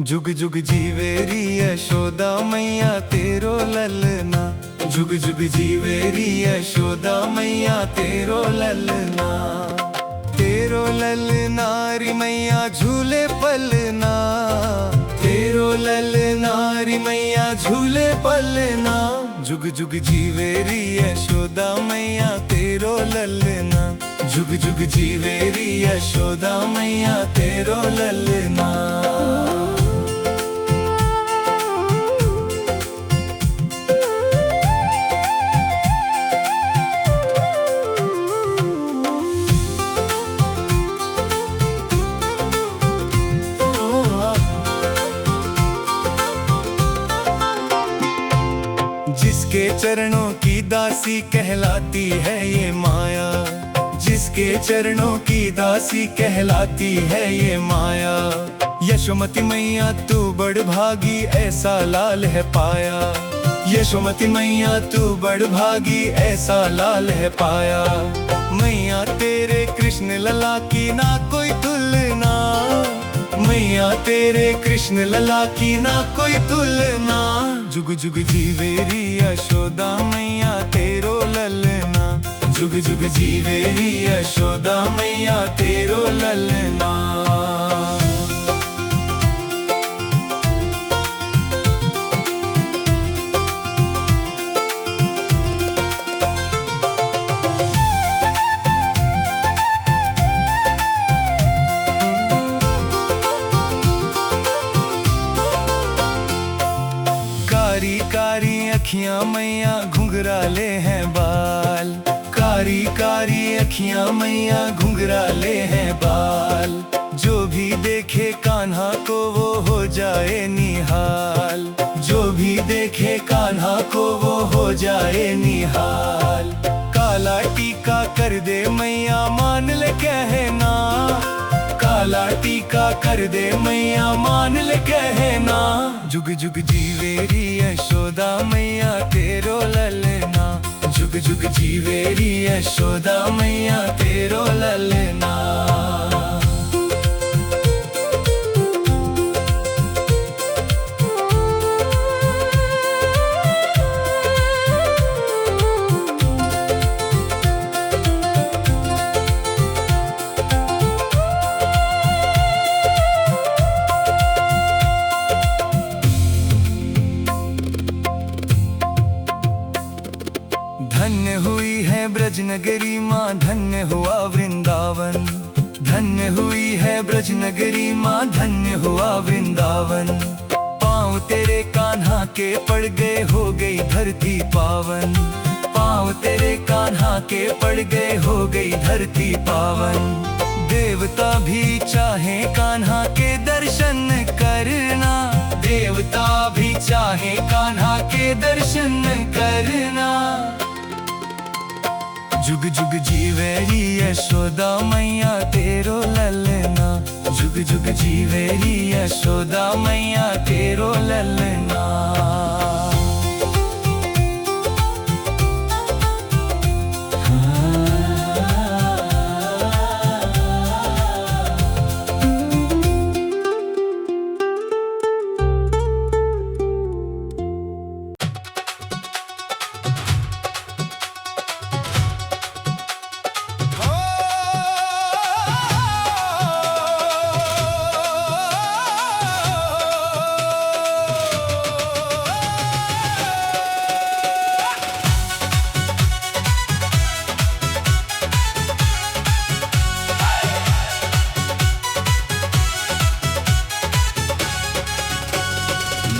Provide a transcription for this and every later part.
जुग जुग जीवेरी यशोदा मैया तेरो ललना। जुग जुग जीवेरी यशोदा मैया तेरो ललना। तेरो ललना री मैया झूले पलना। तेरो ललना री मैया झूले पलना। जुग जुग जीवेरी यशोदा मैया तेरो ललना। जुग जुग जीवेरी यशोदा मैया तेरो ललना। जिसके चरणों की दासी कहलाती है ये माया। जिसके चरणों की दासी कहलाती है ये माया। यशोमती मैया तू बड़ भागी ऐसा लाल है पाया। यशोमती मैया तू बड़ भागी ऐसा लाल है पाया। मैया तेरे कृष्ण लला की ना कोई तुलना। मैया तेरे कृष्ण लला की ना कोई तुलना। जुग जुग जीवेरी यशोदा मैया तेरो ललना। जुग जुग जीवेरी यशोदा मैया तेरो ललना। कारी कारी अखियां मैया घुंघराले हैं बाल। कारी कारी अखियां मैया घुंघराले हैं बाल। जो भी देखे कान्हा को वो हो जाए निहाल। जो भी देखे कान्हा को वो हो जाए निहाल। काला टीका कर दे मैया मान ले कहना। काला टीका कर दे मैया मान ले कहना। जुग जुग जीवेरी यशोदा मैया तेरो ललना। जुग जुग जीवेरी यशोदा मैया तेरो ललना। धन्य हुई है ब्रज नगरी माँ धन्य हुआ वृंदावन। धन्य हुई है ब्रज नगरी माँ धन्य हुआ वृंदावन। पाँव तेरे कान्हा के पड़ गए हो गई धरती पावन। पाँव तेरे कान्हा के पड़ गए हो गई धरती पावन। देवता भी चाहे कान्हा के दर्शन करना। देवता भी चाहे कान्हा के दर्शन करना। जुग जुग जीवेरी यशोदा मैया तेरो ललना। जुग जुग जीवेरी यशोदा मैया तेरो ललना।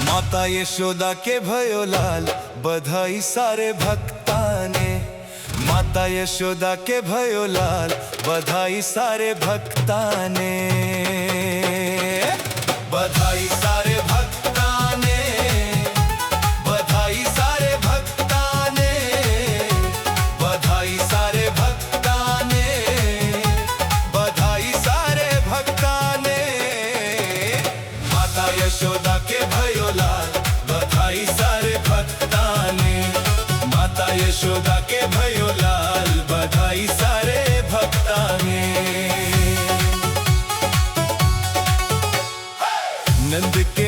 माता यशोदा के भयो लाल बधाई सारे भक्ता ने। माता यशोदा के भयो लाल बधाई सारे भक्ता ने। बधाई सारे भक्ता ने। बधाई सारे भक्ता ने। बधाई सारे भक्ता ने। बधाई सारे भक्ता ने। माता यशोदा के भयो लाल बधाई सारे भक्ता ने। माता यशोदा के भयो लाल बधाई सारे भक्ता ने। नंद के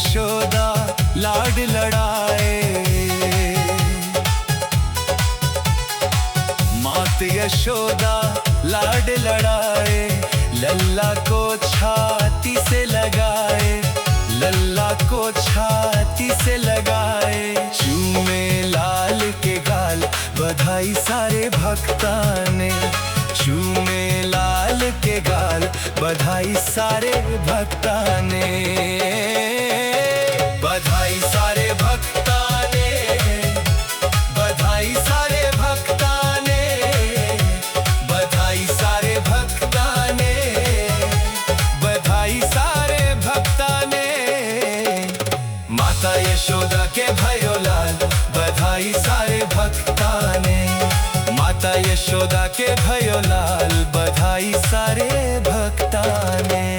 यशोदा लाड लड़ाए। मात यशोदा लाड लड़ाए, लल्ला को छाती से लगाए, लल्ला को छाती से लगाए। चूमे लाल के गाल, बधाई सारे भक्तां ने। चूमे लाल के गाल, बधाई सारे भक्तां ने। बधाई सारे भक्तां ने, बधाई सारे भक्तां ने, बधाई सारे भक्तां ने, बधाई सारे भक्तां ने। माता यशोदा के भयो लाल, बधाई सारे भक्तां ने। माता यशोदा के भयो लाल, बधाई सारे भक्तां ने।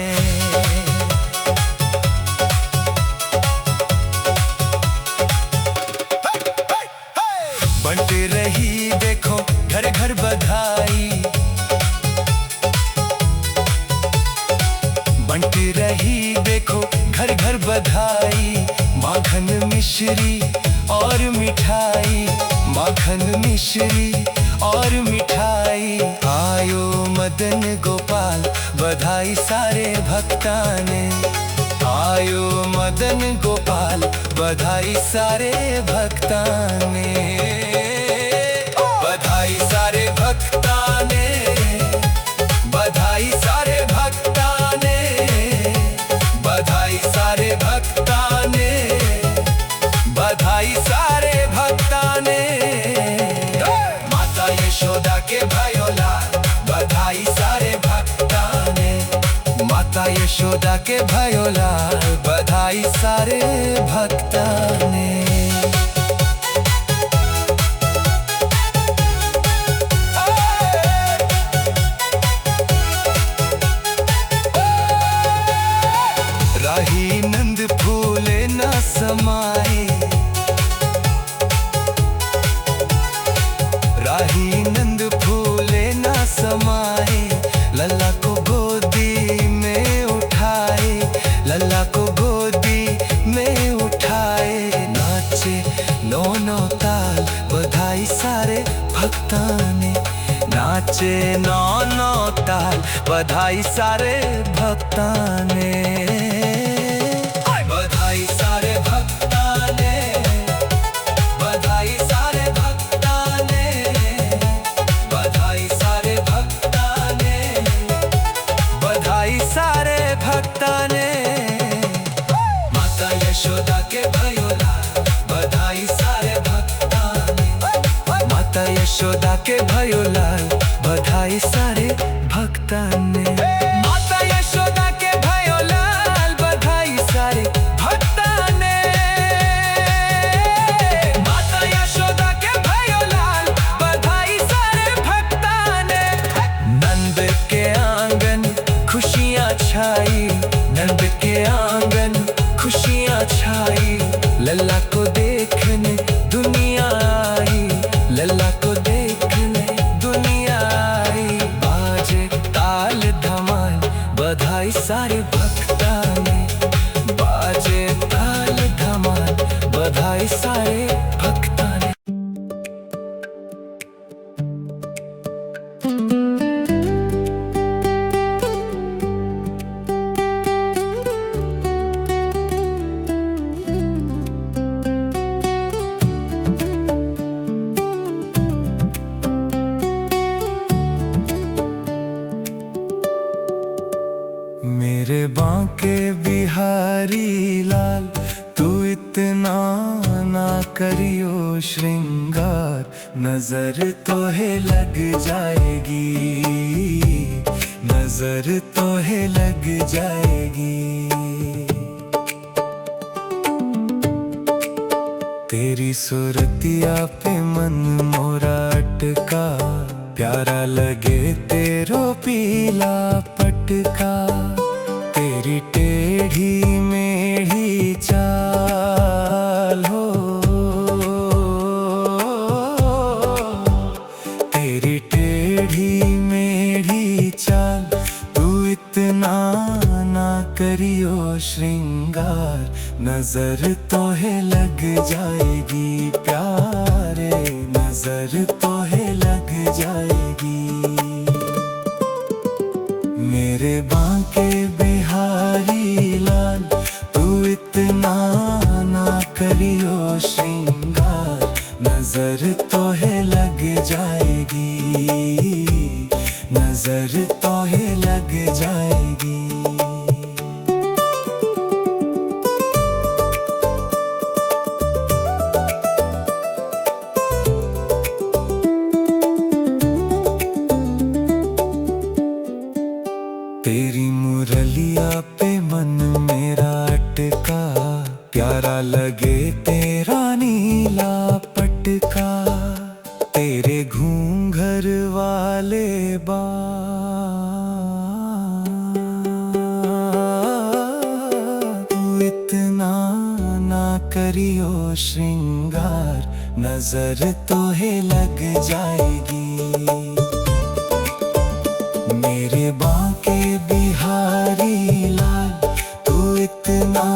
बंटती रही देखो घर घर बधाई, बंटती रही देखो घर घर बधाई। माखन मिश्री और मिठाई, माखन मिश्री और मिठाई। आयो मदन गोपाल, बधाई सारे भक्तां ने। आयो मदन गोपाल, बधाई सारे भक्तां ने। बधाई सारे भक्तां ने, बधाई सारे भक्तां ने, बधाई सारे भक्तां ने, बधाई सारे भक्तां ने। माता यशोदा के भयो लाल, बधाई सारे भक्तां ने। माता यशोदा के भयो लाल, बधाई सारे भक्तां ने। राही नंद फूले न समाए, राही नंद फूले न समाए। लल्ला को गोदी में उठाए, लल्ला को गोदी में उठाए। नाचे नौ ताल, बधाई सारे भक्तां ने। नाचे नौ ताल, बधाई सारे भक्तां ने। बधाई सारे भक्तां ने, बधाई सारे भक्तां ने, बधाई सारे भक्तां ने, बधाई सारे भक्तां ने। माता यशोदा के भयो लाल, बधाई सारे भक्तां ने। माता यशोदा के भयो लाल, बधाई सारे भक्तां ने। माता यशोदा के भयो लाल, बधाई सारे भक्तां ने। माता यशोदा के भयो लाल, बधाई सारे भक्तां ने। नंद के आंगन खुशियां छाई, नंद के आंगन खुशियां छाई। लल्ला को देखने दुनिया आई, लल्ला को देखने दुनिया आई। बाजे ताल धमाल, बधाई सारे भक्तां ने। बाजे ताल धमाल, बधाई सारे भक्तां ने। मेरे बांके बिहारी लाल, तू इतना ना करियो श्रृंगार। नजर तो है लग जाएगी, नजर तो है लग जाएगी। तेरी सूरतिया पे मन मोरा अटका, प्यारा लगे तेरो पीला पटका। तेरी टेढ़ी मेढ़ी चाल हो, तेरी टेढ़ी मेढ़ी चाल। तू इतना ना करियो श्रृंगार, नजर तो है लग जाएगी प्यारे, नजर तो है लग जाएगी। मेरे बांके बिहारी लाल, तू इतना ना करियो श्रृंगार, नजर तो है लग जाएगी, नजर तो है लग जाएगी। तेरी मुरलिया पे मन मेरा अटका, प्यारा लगे तेरा नीला पटका, तेरे घूंघर वाले बाल। तू इतना ना करियो श्रृंगार, नजर तो है लग जाएगी। मेरे बांके बिहारी लाल, तू इतना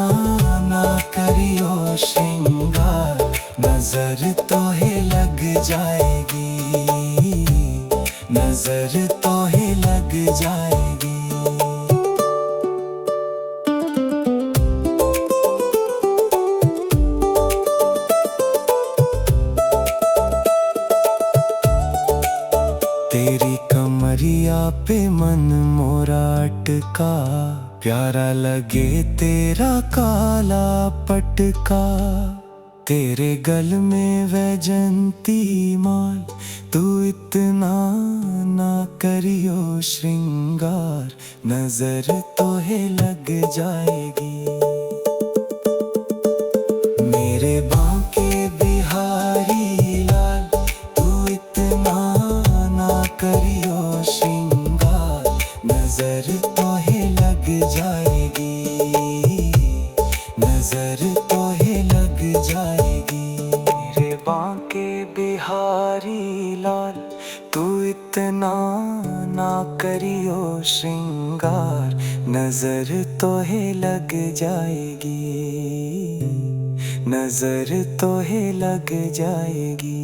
ना करियो श्रृंगार, नजर तो है लग जाएगी, नजर तो है लग जाएगी। तेरी कमरिया पे मन मोरा अटका, प्यारा लगे तेरा काला पटका, तेरे गल में वैजंती माल, तू इतना ना करियो श्रृंगार, नजर तो है लग जाएगी। मेरे बांके बिहारी लाल, तू इतना ना करियो श्रृंगार, नजर तो है लग जाएगी, नजर तो है लग जाएगी। मेरे बांके बिहारी लाल, तू इतना ना करियो श्रृंगार, नजर तो है लग जाएगी, नजर तो है लग जाएगी।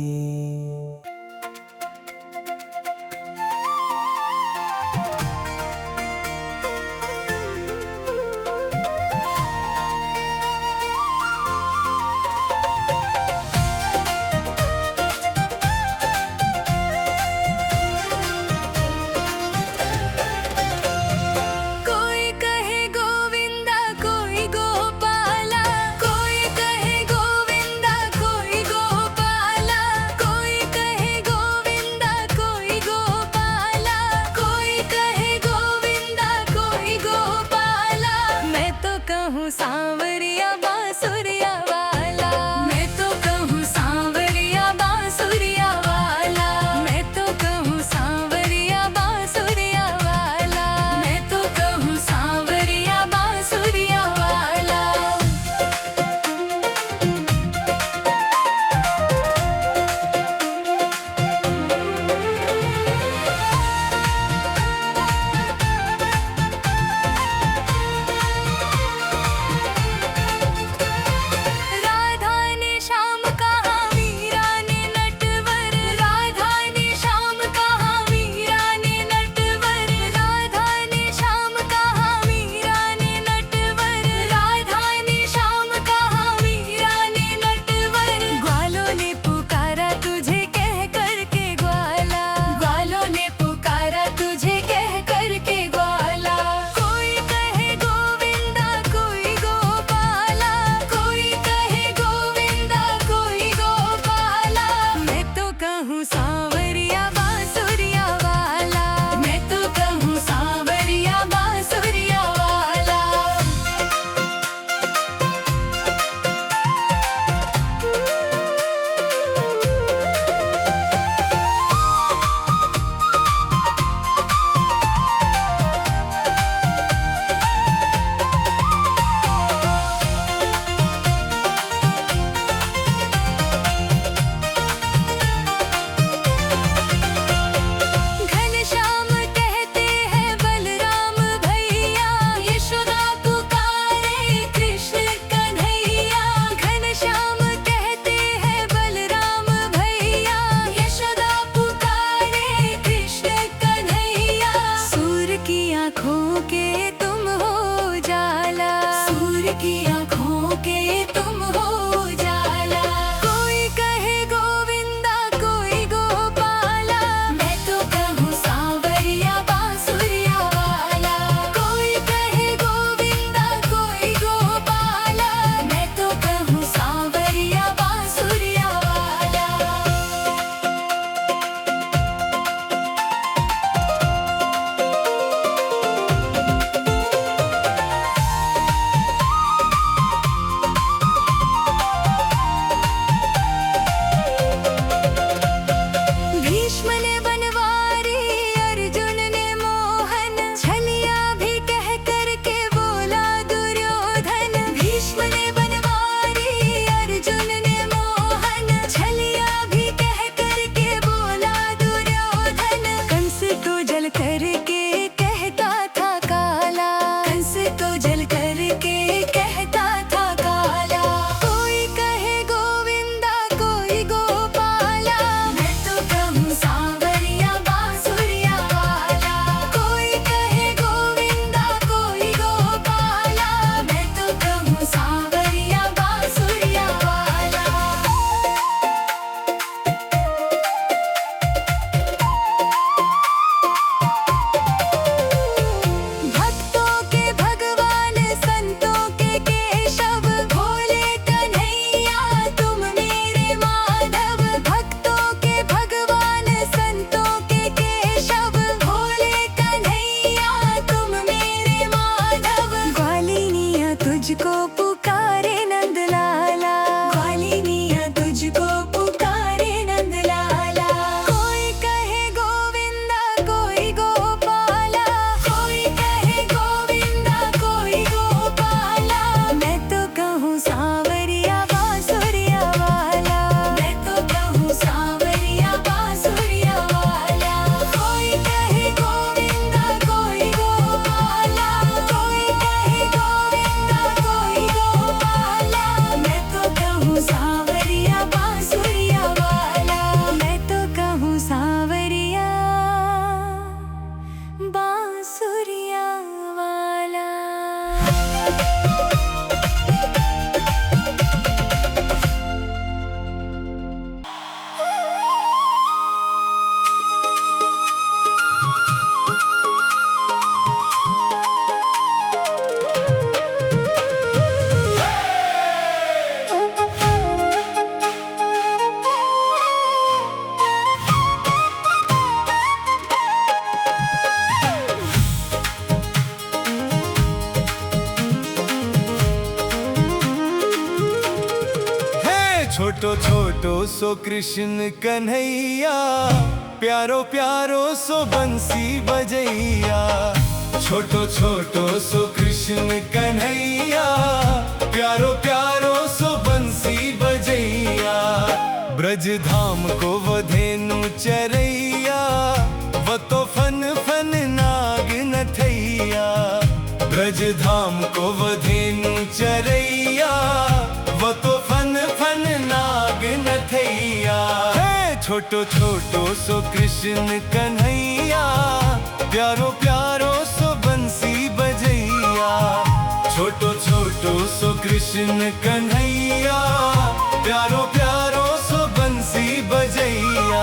सांवरिया बांसुरिया वाला, मैं तो कहूँ सांवरिया बांसुरिया वाला, मैं तो कहूँ सांवरिया बांसुरिया वाला, मैं तो कहूँ सांवरिया बांसुरिया वाला। के तुम हो उजाला, सूर्य की आँखों के तुम हो उजाला। कोई कहे गोविंदा कोई गोपाला, मैं तो कहूँ सांवरिया बांसुरिया वाला। कोई कहे गोविंदा कोई गोपाला, मैं तो कहूँ सांवरिया बांसुरिया वाला। भीष्म ने बनवारी, अर्जुन ने मोहन, छलिया भी कह करके बोला दुर्योधन। भीष्म ने बनवारी, अर्जुन ने मोहन, छलिया भी कह करके बोला दुर्योधन। कंस तो जल करके कहता था काला, कंस तो जल करके कहता था काला। कोई कहे गोविंदा कोई गोपाला, मैं तो कहूँ सांवरिया बांसुरिया वाला। कोई कहे गोविंदा कोई गोपाला, मैं तो कहूँ सांवरिया बांसुरिया वाला। भक्तों के भगवान संतों के केशव, भोले कन्हैया तुम मेरे माधव। भक्तों के भगवान संतों के केशव, भोले कन्हैया तुम मेरे माधव। ग्वालिनिया तुझको पुकारे नंदलाला, ग्वालिनिया तुझको पुकारे नंदलाला। कोई कहे गोविंदा कोई गोपाला, कोई कहे गोविंदा कोई गोपाला, मैं तो कहूँ सांवरिया बांसुरिया वाला। मैं तो कहूँ सांवरिया बांसुरिया वाला। कोई कहे गोविंदा कोई गोपाला, कोई कहे गोविंदा कोई गोपाला, मैं तो कहूँ सांवरिया बांसुरिया वाला। मैं तो कहूँ सांवरिया बांसुरिया वाला। है छोटो छोटो सो कृष्ण कन्हैया, प्यारो प्यारो सो बंसी बजैया। छोटो छोटो सो कृष्ण कन्हैया, प्यारो प्यारो सो बंसी बजैया। ब्रज धाम को वो धेनु चरैया, वो तो फन फन नाग नथैया। ब्रज धाम को वो धेनु चरैया, वो तो फन फन नाग नथैया। है छोटो छोटो सो कृष्ण कन्हैया, प्यारो प्यारो सो बंसी बजैया। छोटो छोटो सो कृष्ण कन्हैया, प्यारो प्यारो सो बंसी बजैया।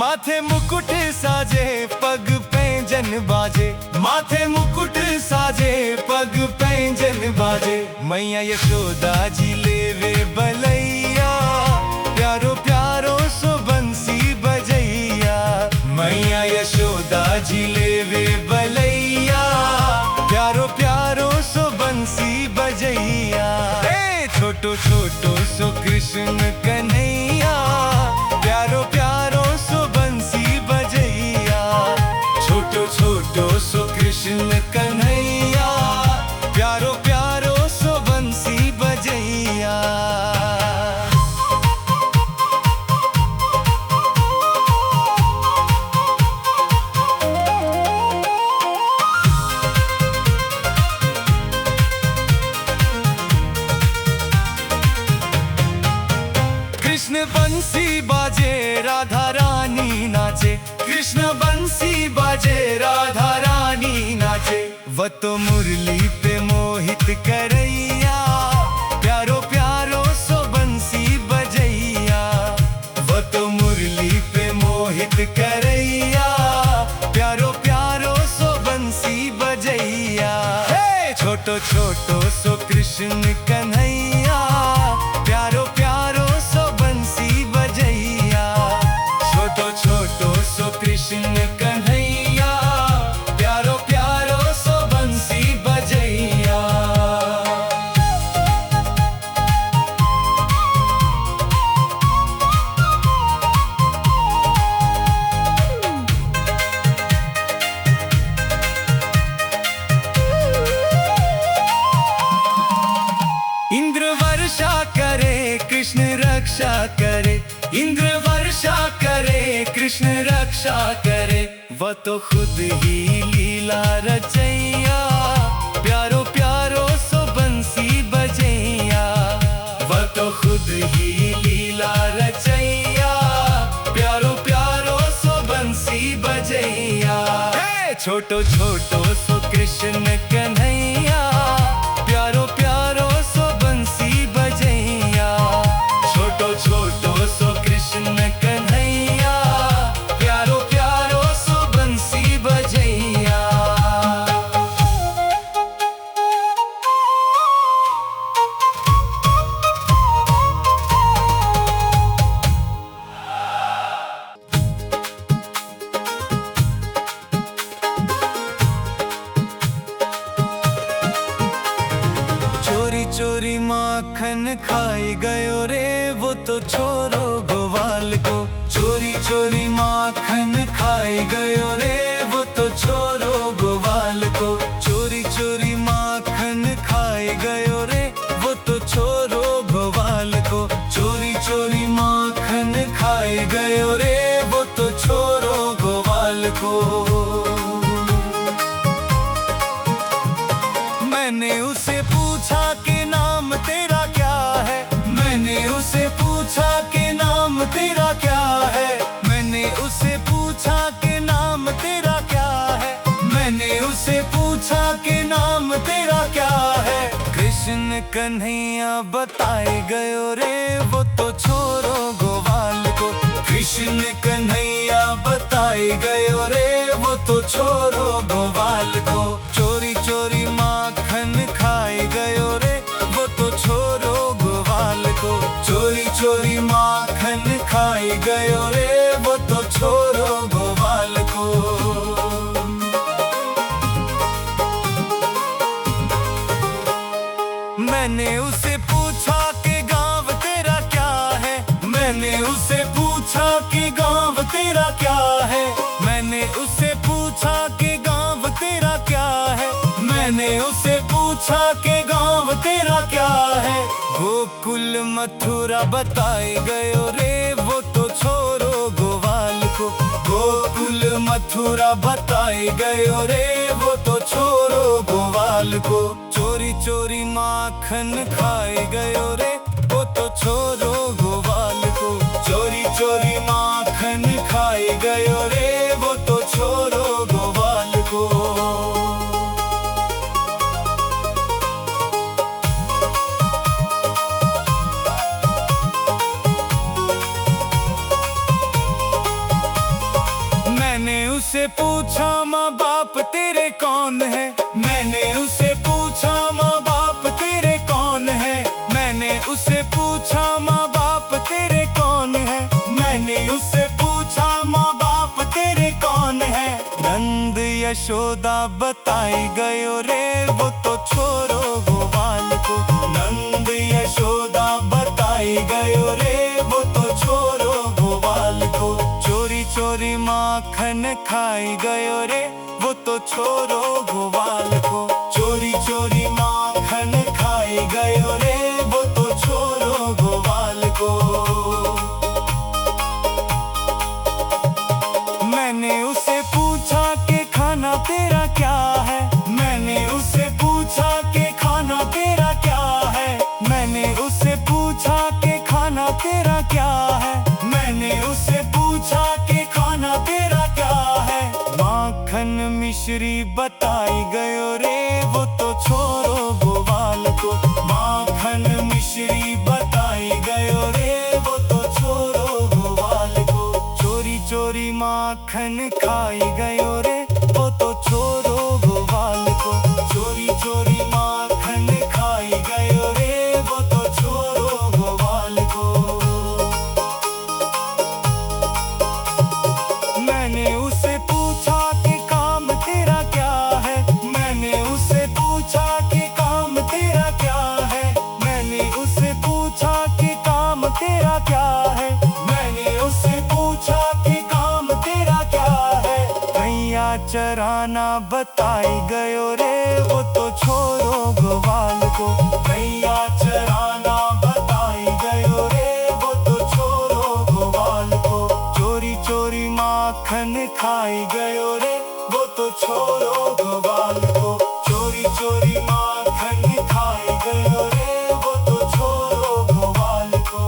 माथे मुकुट साजे पग पैंजन बाजे, माथे मुकुट साजे पग पैंजन बाजे। मैया यशोदा जी लेवे बलैया, प्यारो प्यारो सो बंसी बजैया। मैया यशोदा जी लेवे बलैया, प्यारो प्यारो सो बंसी बजैया। छोटो छोटो सो कृष्ण कन्हैया, प्यारो प्यारो सो बंसी बजैया। छोटो छोटो सो कृष्ण कन्हैया, प्यारो प्यारो सो बंसी बजैया। कृष्ण बंसी बाजे राधा रानी नाचे, कृष्ण बंसी बाजे राधा रानी नाचे। वो तो मुरली पे मोहित करैया, प्यारो प्यारो सो बंसी बजैया। वो तो मुरली पे मोहित करैया, प्यारो प्यारो सो बंसी बजैया। छोटो छोटो सो कृष्ण कन्हैया, प्यारो प्यारो सो बंसी बजैया। छोटो छोटो सो कृष्ण कन्हैया, प्यारो प्यारो सो बंसी बजैया। इंद्र वर्षा करे कृष्ण रक्षा करे, इंद्र वर्षा करे कृष्ण रक्षा करे। वह तो खुद ही लीला रचैया, प्यारो प्यारो सो बंसी बजैया। वह तो खुद ही लीला रचैया, प्यारो प्यारो सो बंसी बजैया। छोटो छोटो सो कृष्ण कन्हैया, प्यारो प्यारो सो बंसी बजैया। छोटो छोटो सो कृष्ण कन्हैया, प्यारो प्यारो सो बंसी बजैया। चोरी चोरी माखन खाई गयो रे वो तो छोरो ग्वाल को। चोरी चोरी माखन खाई गयो रे वो तो छोरो ग्वाल को। चोरी चोरी माखन खाई गयो रे वो तो छोरो ग्वाल को। चोरी चोरी माखन खाई गयो रे वो तो छोरो ग्वाल को। मैंने उसे पूछा कि नाम तेरा क्या है, मैंने उसे पूछा कि नाम तेरा क्या है। मैंने उसे पूछा कि नाम तेरा क्या है, मैंने उसे पूछा कि नाम तेरा क्या है। कृष्ण कन्हैया बताए गयो रे वो तो छोरो ग्वाल को। कृष्ण कन्हैया बताए गयो रे वो तो छोरो ग्वाल को। चोरी चोरी माखन खाए गयो रे वो तो छोरो ग्वाल को। चोरी चोरी माखन खाए गयो रे वो तो छोरो ग्वाल को। मैंने उसे पूछा कि गाँव तेरा क्या है, मैंने उसे पूछा कि गाँव तेरा क्या है। मैंने उसे पूछा कि गाँव तेरा क्या है, मैंने उसे पूछा कि गाँव तेरा क्या है। गोकुल मथुरा बताए गयो रे वो तो छोरो ग्वाल को। गोकुल मथुरा बताए गयो रे वो तो छोरो ग्वाल को। चोरी चोरी माखन खाए गयो रे वो तो छोरो ग्वाल को। चोरी चोरी माखन खाए गयो रे वो तो छोरो ग्वाल को। मैंने उसे पूछा माँ बाप तेरे कौन है, मैंने उसे पूछा माँ बाप तेरे कौन है। मैंने उसे पूछा माँ बाप तेरे कौन है, मैंने उसे पूछा माँ बाप तेरे कौन है। नंद यशोदा बताई गयो रे वो तो छोरो ग्वाल को। नंद यशोदा बताई गयो रे वो तो छोरो ग्वाल को। चोरी चोरी माखन खाई गयो रे वो तो छोरो ग्वाल को। चोरी चोरी माखन खाई गयो रे वो तो छोरो ग्वाल को। मैंने उसे पूछा कि खाना तेरा क्या है, मैंने उसे पूछा कि खाना तेरा क्या है। मैंने उसे पूछा कि खाना तेरा क्या बताई गयो रे, वो तो छोरो गोवाल को। माखन मिश्री बताई गयो रे, वो तो छोरो गोवाल को। चोरी चोरी माखन खाई गयो रे, वो तो छोरो गोवाल को। चोरी चोरी माखन खाई गयो रे, वो तो छोरो गोवाल को। मैंने उससे पूछा कि काम तेरा क्या है, मैंने उससे पूछा कि काम तेरा क्या है, मैंने उससे पूछा कि काम तेरा क्या है, मैंने उससे पूछा कि काम तेरा क्या है। गैया चराना बताई गयो रे, वो तो छोरो गोवाल को। गैया चराना बताई गयो रे, वो तो छोरो गोवाल को। चोरी चोरी माखन खाई गयो रे, वो तो छोरो गोवाल को। चोरी चोरी माखन खाई गयो रे, वो तो छोरो गोवाल को।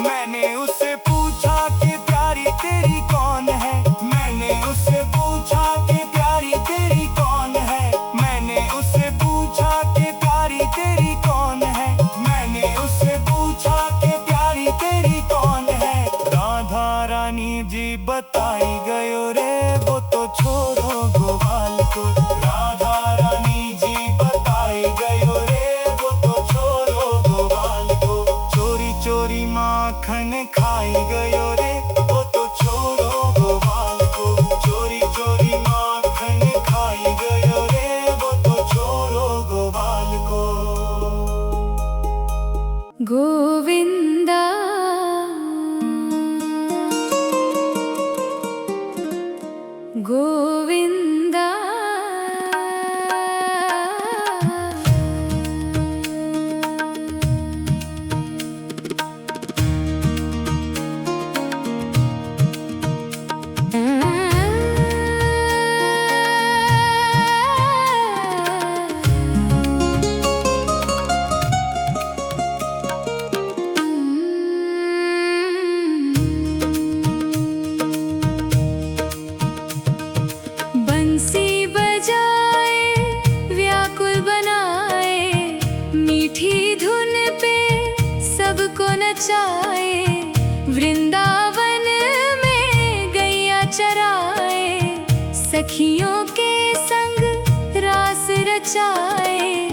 मैंने उससे पूछा कि प्यारी तेरी कौन है, मैंने उससे पूछा कि प्यारी तेरी कौन है, मैंने उससे पूछा कि प्यारी तेरी कौन है, मैंने उससे पूछा कि प्यारी तेरी कौन है। राधा रानी जी बताई गयो रे, वो तो छोरो गोवाल को। राधा रानी जी बताई गयो रे, वो तो छोरो गोवाल को। चोरी चोरी माखन खाई गयो रे, वो तो छोरो गोवाल को। चोरी चोरी माखन खाई गयो रे, वो तो छोरो गोवाल को। गोविंदा गोविंदा बंसी बजाए व्याकुल बनाए, मीठी धुन पे सबको नचाए। वृंदावन में गैया चराए, सखियों के संग रास रचाए।